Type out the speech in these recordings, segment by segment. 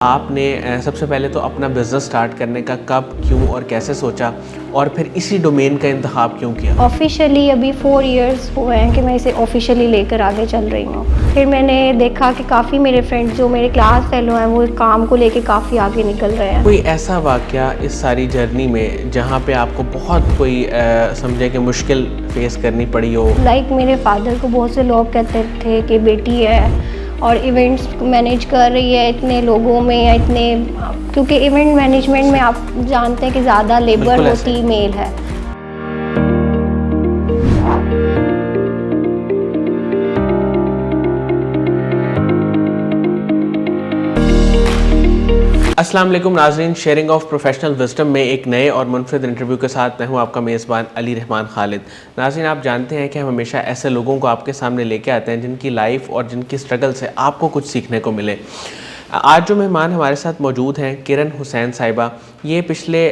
आपने सबसे पहले तो अपना बिज़नेस स्टार्ट करने का कब, क्यों और कैसे सोचा और फिर इसी डोमेन का इंतखाब क्यों किया? ऑफ़िशियली अभी 4 इयर्स हुए हैं कि मैं इसे ऑफ़िशियली लेकर आगे चल रही हूँ। फिर मैंने देखा कि काफ़ी मेरे फ्रेंड्स जो मेरे क्लास फेलो हैं वो काम को लेके काफ़ी आगे निकल रहे हैं। कोई ऐसा वाक़या इस सारी जर्नी में जहाँ पे आपको बहुत कोई समझे कि मुश्किल फ़ेस करनी पड़ी हो? लाइक मेरे फादर को बहुत से लोग कहते थे कि बेटी है और इवेंट्स मैनेज कर रही है इतने लोगों में या इतने, क्योंकि इवेंट मैनेजमेंट में आप जानते हैं कि ज़्यादा लेबर होती मेल है। अस्सलाम वालेकुम नाज़रीन, शेयरिंग ऑफ प्रोफेशनल विज़डम में एक नए और मुनफरिद इंटरव्यू के साथ मैं हूं आपका मेज़बान अली रहमान खालिद। नाज़रीन, आप जानते हैं कि हम हमेशा ऐसे लोगों को आपके सामने लेके आते हैं जिनकी लाइफ और जिनकी स्ट्रगल से आपको कुछ सीखने को मिले। आज जो मेहमान हमारे साथ मौजूद हैं किरण हुसैन साहिबा, ये पिछले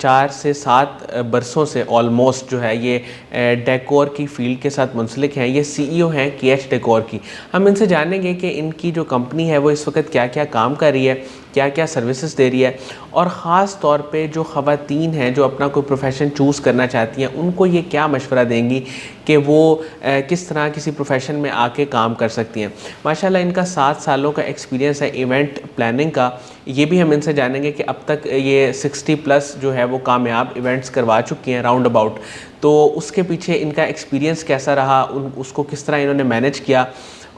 4 से 7 बरसों से ऑलमोस्ट जो है ये डेकोर की फ़ील्ड के साथ मुंसलिक हैं। ये सीईओ हैं केएच डेकोर की। हम इनसे जानेंगे कि इनकी जो कंपनी है वो इस वक्त क्या क्या काम कर रही है, क्या क्या सर्विसेज दे रही है और ख़ास तौर पे जो ख़वातीन हैं जो अपना कोई प्रोफेशन चूज़ करना चाहती हैं उनको ये क्या मशवरा देंगी कि वो किस तरह किसी प्रोफेशन में आके काम कर सकती हैं। माशाल्लाह इनका 7 सालों का एक्सपीरियंस है इवेंट प्लानिंग का। ये भी हम इनसे जानेंगे कि अब तक ये 60+ जो है वो कामयाब इवेंट्स करवा चुकी हैं राउंड अबाउट। तो उसके पीछे इनका एक्सपीरियंस कैसा रहा, उसको किस तरह इन्होंने मैनेज किया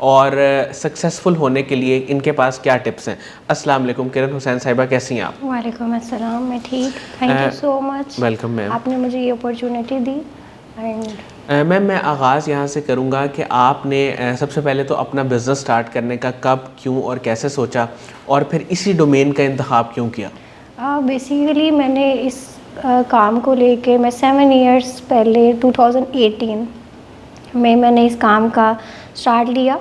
और सक्सेसफुल होने के लिए इनके पास क्या टिप्स हैं। अस्सलाम वालेकुम किरण हुसैन साहिबा, कैसी हैं आप? वालेकुम अस्सलाम, मैं ठीक, thank you so much. Welcome ma'am. आपने मुझे ये अपॉर्चुनिटी दी। एंड मैम, मैं आगाज़ यहाँ से करूँगा कि आपने सबसे पहले तो अपना बिज़नेस स्टार्ट करने का कब, क्यों और कैसे सोचा और फिर इसी डोमेन का इंतखाब क्यों किया? बेसिकली मैंने इस काम को लेके मैं 7 इयर्स पहले 2018 में मैंने इस काम का स्टार्ट लिया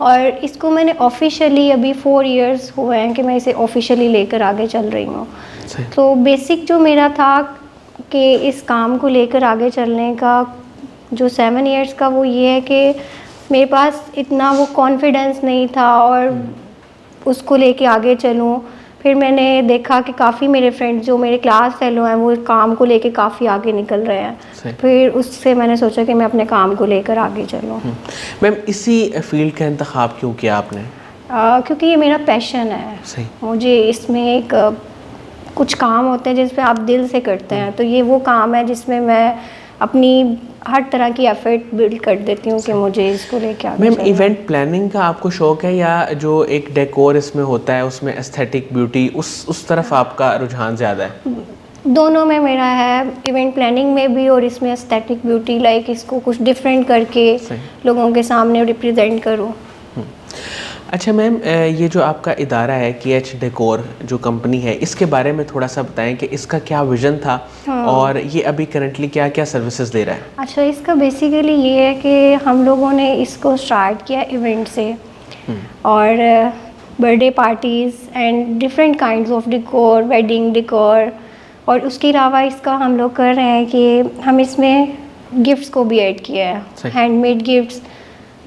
और इसको मैंने ऑफ़िशियली अभी 4 इयर्स हुए हैं कि मैं इसे ऑफ़िशियली लेकर आगे चल रही हूँ। तो बेसिक जो मेरा था कि इस काम को लेकर आगे चलने का जो 7 इयर्स का वो ये है कि मेरे पास इतना वो कॉन्फिडेंस नहीं था और उसको लेके आगे चलूँ। फिर मैंने देखा कि काफ़ी मेरे फ्रेंड्स जो मेरे क्लास फेलो हैं वो काम को लेके काफ़ी आगे निकल रहे हैं। फिर उससे मैंने सोचा कि मैं अपने काम को लेकर आगे चलूँ। मैम, इसी फील्ड का इंतखाब क्यों किया आपने? क्योंकि ये मेरा पैशन है। सही। मुझे इसमें एक कुछ काम होते हैं जिस पे आप दिल से करते हैं, तो ये वो काम है जिसमें मैं अपनी हर तरह की एफर्ट बिल्ड कर देती हूँ कि मुझे इसको लेके आगे मैम, चलना है। इवेंट प्लानिंग का आपको शौक है या जो एक डेकोर इसमें होता है उसमें एस्थेटिक ब्यूटी उस तरफ आपका रुझान ज़्यादा है? दोनों में मेरा है, इवेंट प्लानिंग में भी और इसमें एस्थेटिक ब्यूटी, लाइक इसको कुछ डिफरेंट करके लोगों के सामने रिप्रेजेंट करूँ। अच्छा मैम, ये जो आपका इदारा है केएच डेकोर जो कंपनी है, इसके बारे में थोड़ा सा बताएं कि इसका क्या विज़न था और ये अभी करंटली क्या क्या सर्विसेज दे रहा है? अच्छा, इसका बेसिकली ये है कि हम लोगों ने इसको स्टार्ट किया इवेंट से और birthday parties and different kinds of decor, wedding decor, और उसके अलावा इसका हम लोग कर रहे हैं कि हम इसमें गिफ्ट्स को भी ऐड किया है। हैंडमेड गिफ्ट्स,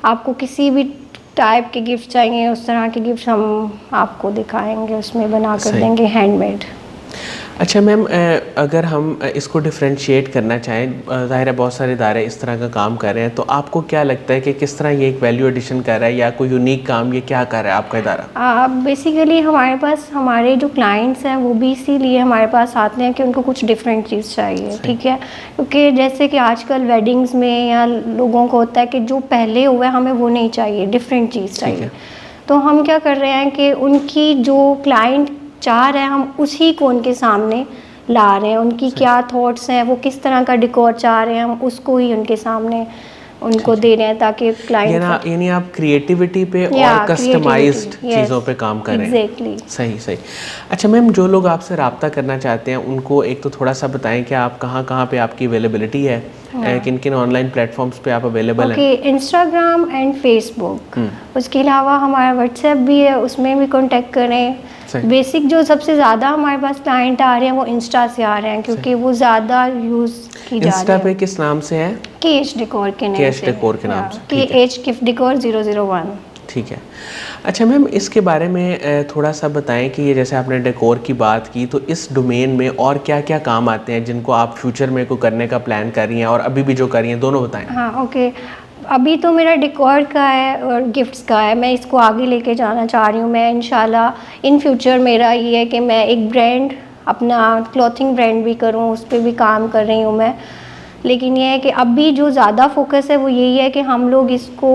आपको किसी भी टाइप के गिफ्ट चाहिए उस तरह के गिफ्ट्स हम आपको दिखाएंगे, उसमें बना कर देंगे हैंडमेड। अच्छा मैम, अगर हम इसको डिफ्रेंशिएट करना चाहें, ज़ाहिर है बहुत सारे इदारे इस तरह का काम कर रहे हैं, तो आपको क्या लगता है कि किस तरह ये एक वैल्यू एडिशन कर रहा है या कोई यूनिक काम ये क्या कर रहा है आपका इदारा? बेसिकली हमारे पास हमारे जो क्लाइंट्स हैं वो भी इसीलिए हमारे पास आते हैं कि उनको कुछ डिफरेंट चीज़ चाहिए, ठीक है। क्योंकि जैसे कि आजकल वेडिंग्स में या लोगों को होता है कि जो पहले हुआ है हमें वो नहीं चाहिए, डिफरेंट चीज़ चाहिए। तो हम क्या कर रहे हैं कि उनकी जो क्लाइंट चाह रहे हैं हम उसी को उनके सामने ला रहे हैं। उनकी क्या थॉट्स हैं, वो किस तरह का डेकोर चाह रहे हैं, हम उसको ही उनके सामने उनको दे रहे हैं ताकि क्लाइंट यानी आप क्रिएटिविटी पे और कस्टमाइज्ड चीज़ों पे काम कर रहे हैं। एग्जैक्टली। सही। अच्छा मैम, जो लोग आपसे रब्ता करना चाहते हैं उनको एक तो थोड़ा सा बताएं कि आप कहाँ पे आपकी अवेलेबिलिटी है, किन किन ऑनलाइन प्लेटफॉर्म्स पे आप अवेलेबल हैं? इंस्टाग्राम एंड फेसबुक, उसके अलावा हमारा व्हाट्सएप भी है, उसमें भी कांटेक्ट करें। बेसिक जो सबसे ज़्यादा हमारे पास क्लाइंट आ रहे हैं वो इंस्टा से आ रहे हैं क्योंकि वो ज़्यादा यूज़ की जा रही है। इंस्टा पे किस नाम से है? केएच डेकोर के नाम से। केएच डेकोर के नाम से। KH gift decor 001। ठीक है। अच्छा मैम, इसके बारे में थोड़ा सा बताएं कि ये जैसे आपने डेकोर की बात की, तो इस डोमेन में और क्या क्या काम आते हैं जिनको आप फ्यूचर में को करने का प्लान कर रही हैं और अभी भी जो कर रही हैं, दोनों बताएं। हाँ ओके, अभी तो मेरा डेकोर का है और गिफ्ट्स का है, मैं इसको आगे लेके जाना चाह रही हूँ। मैं इंशाल्लाह इन फ्यूचर मेरा ये है कि मैं एक ब्रांड, अपना क्लॉथिंग ब्रांड भी करूँ, उस पर भी काम कर रही हूँ मैं। लेकिन ये है कि अभी जो ज़्यादा फोकस है वो यही है कि हम लोग इसको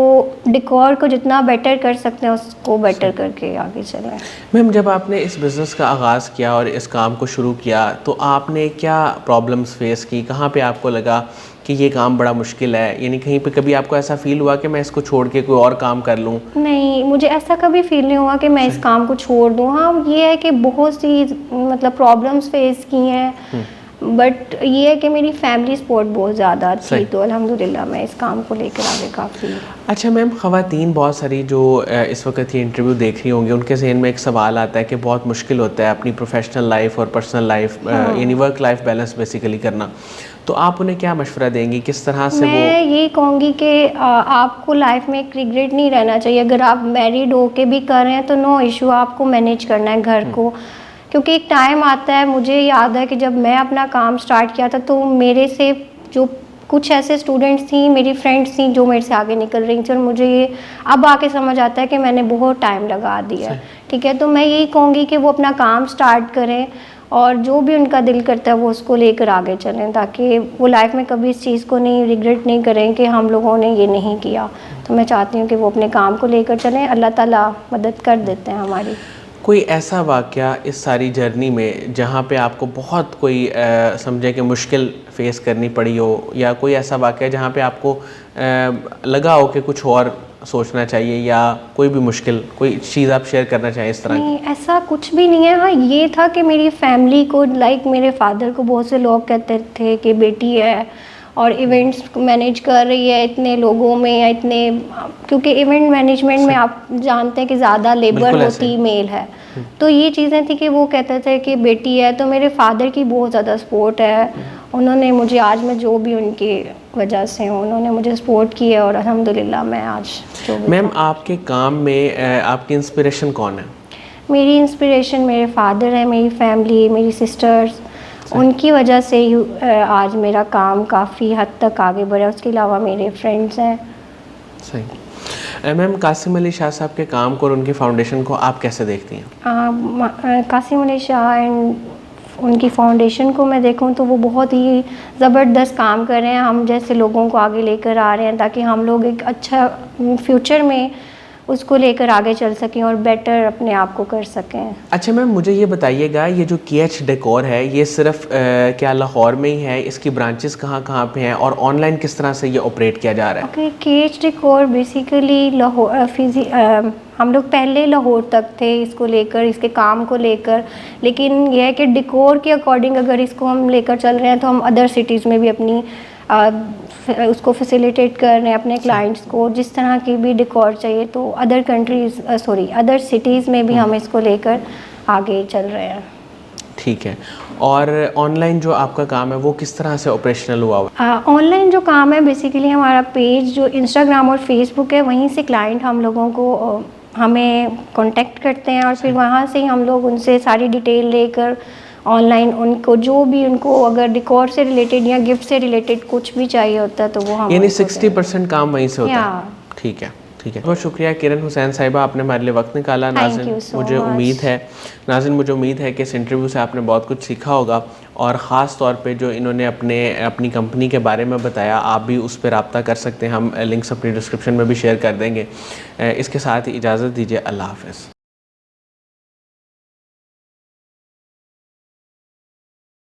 डेकोर को जितना बेटर कर सकते हैं उसको बेटर करके आगे चलें। मैम, जब आपने इस बिज़नेस का आगाज़ किया और इस काम को शुरू किया, तो आपने क्या प्रॉब्लम्स फेस की? कहाँ पे आपको लगा कि ये काम बड़ा मुश्किल है? यानी कहीं पे कभी आपको ऐसा फ़ील हुआ कि मैं इसको छोड़ के कोई और काम कर लूँ? नहीं, मुझे ऐसा कभी फील नहीं हुआ कि मैं इस काम को छोड़ दूँ। हाँ, ये है कि बहुत सी मतलब प्रॉब्लम्स फेस की हैं, बट ये है कि मेरी फैमिली सपोर्ट बहुत ज़्यादा थी, तो अल्हम्दुलिल्लाह मैं इस काम को लेकर आगे काफ़ी। अच्छा मैम, ख़वातीन बहुत सारी जो इस वक्त ये इंटरव्यू देख रही होंगी, उनके ज़हन में एक सवाल आता है कि बहुत मुश्किल होता है अपनी प्रोफेशनल लाइफ और पर्सनल लाइफ यानी वर्क लाइफ बैलेंस बेसिकली करना, तो आप उन्हें क्या मशवरा देंगी, किस तरह से? मैं ये कहूँगी कि आपको लाइफ में एक रिग्रेट नहीं रहना चाहिए। अगर आप मैरिड होके भी कर रहे हैं तो नो इशू, आपको मैनेज करना है घर को, क्योंकि एक टाइम आता है, मुझे याद है कि जब मैं अपना काम स्टार्ट किया था तो मेरे से जो कुछ ऐसे स्टूडेंट्स थी, मेरी फ्रेंड्स थी जो मेरे से आगे निकल रही थी, और मुझे ये अब आके समझ आता है कि मैंने बहुत टाइम लगा दिया है। ठीक है, तो मैं यही कहूँगी कि वो अपना काम स्टार्ट करें और जो भी उनका दिल करता है वो उसको लेकर आगे चलें, ताकि वो लाइफ में कभी इस चीज़ को नहीं रिग्रेट नहीं करें कि हम लोगों ने ये नहीं किया। तो मैं चाहती हूँ कि वो अपने काम को लेकर चलें, अल्लाह ताला मदद कर देते हैं हमारी। कोई ऐसा वाक़या इस सारी जर्नी में जहाँ पे आपको बहुत कोई समझे कि मुश्किल फ़ेस करनी पड़ी हो, या कोई ऐसा वाक़या जहाँ पे आपको लगा हो कि कुछ और सोचना चाहिए, या कोई भी मुश्किल कोई चीज़ आप शेयर करना चाहें इस तरह की? नहीं, ऐसा कुछ भी नहीं है। हाँ, ये था कि मेरी फैमिली को, लाइक मेरे फादर को बहुत से लोग कहते थे कि बेटी है और इवेंट्स मैनेज कर रही है इतने लोगों में, या इतने, क्योंकि इवेंट मैनेजमेंट में आप जानते हैं कि ज़्यादा लेबर होती मेल है, तो ये चीज़ें थी कि वो कहते थे कि बेटी है। तो मेरे फादर की बहुत ज़्यादा सपोर्ट है, उन्होंने मुझे, आज मैं जो भी उनकी वजह से हूँ, उन्होंने मुझे सपोर्ट की है और अल्हम्दुलिल्लाह मैं आज जो भी। मैम, आपके काम में आपकी इंस्पिरेशन कौन है? मेरी इंस्पिरेशन मेरे फादर है, मेरी फैमिली, मेरी सिस्टर्स, उनकी वजह से ही आज मेरा काम काफ़ी हद तक आगे बढ़ा। उसके अलावा मेरे फ्रेंड्स हैं। सही। मैम, कासिम अली शाह साहब के काम को और उनकी फाउंडेशन को आप कैसे देखती हैं? कासिम अली शाह एंड उनकी फाउंडेशन को मैं देखूं तो वो बहुत ही ज़बरदस्त काम कर रहे हैं, हम जैसे लोगों को आगे लेकर आ रहे हैं, ताकि हम लोग एक अच्छा फ्यूचर में उसको लेकर आगे चल सकें और बेटर अपने आप को कर सकें। अच्छा मैम, मुझे ये बताइएगा, ये जो KH डेकोर है, ये सिर्फ क्या लाहौर में ही है? इसकी ब्रांचेस कहाँ कहाँ पे हैं और ऑनलाइन किस तरह से ये ऑपरेट किया जा रहा है? Okay, KH decor basically Lahore, हम लोग पहले लाहौर तक थे इसको लेकर, इसके काम को लेकर, लेकिन यह है कि डेकोर के अकॉर्डिंग अगर इसको हम लेकर चल रहे हैं तो हम अदर सिटीज़ में भी अपनी उसको फैसिलिटेट कर रहे हैं अपने क्लाइंट्स को। जिस तरह की भी डेकोर चाहिए तो अदर कंट्रीज़ अदर सिटीज़ में भी हम इसको लेकर आगे चल रहे हैं। ठीक है। और ऑनलाइन जो आपका काम है वो किस तरह से ऑपरेशनल हुआ हुआ? ऑनलाइन जो काम है बेसिकली हमारा पेज जो इंस्टाग्राम और फेसबुक है, वहीं से क्लाइंट हम लोगों को हमें कांटेक्ट करते हैं और फिर वहाँ से ही हम लोग उनसे सारी डिटेल लेकर ऑनलाइन उनको जो भी उनको अगर डेकोर से रिलेटेड या गिफ्ट से रिलेटेड कुछ भी चाहिए होता है तो वो हम, यानी 60% काम वहीं से होता है? या ठीक है, ठीक है। बहुत शुक्रिया किरण हुसैन साहिबा, आपने हमारे लिए वक्त निकाला। नाज़रीन, मुझे उम्मीद है कि इस इंटरव्यू से आपने बहुत कुछ सीखा होगा, और ख़ास तौर पे जो इन्होंने अपनी कंपनी के बारे में बताया, आप भी उस पर रब्ता कर सकते हैं। हम लिंक्स अपनी डिस्क्रिप्शन में भी शेयर कर देंगे। इसके साथ ही इजाज़त दीजिए। अल्लाह हाफ़िज़।